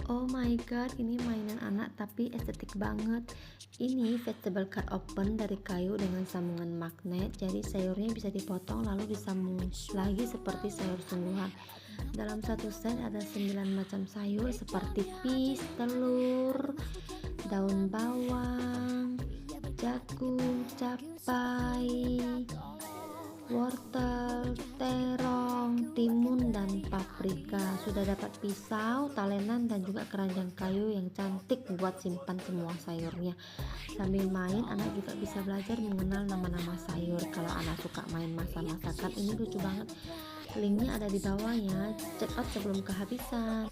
Oh my god, ini mainan anak tapi estetik banget. Ini vegetable cut open dari kayu dengan sambungan magnet, jadi sayurnya bisa dipotong lalu disambung lagi seperti sayur sungguhan. Dalam satu set ada 9 macam sayur seperti pis, telur, daun bawang, jagung, cabai, wortel, terong, timun, dan paprika. Sudah dapat pisau, talenan, dan juga keranjang kayu yang cantik buat simpan semua sayurnya. Sambil main, anak juga bisa belajar mengenal nama-nama sayur. Kalau anak suka main masak-masakan, ini lucu banget. Linknya ada di bawah ya, check out sebelum kehabisan.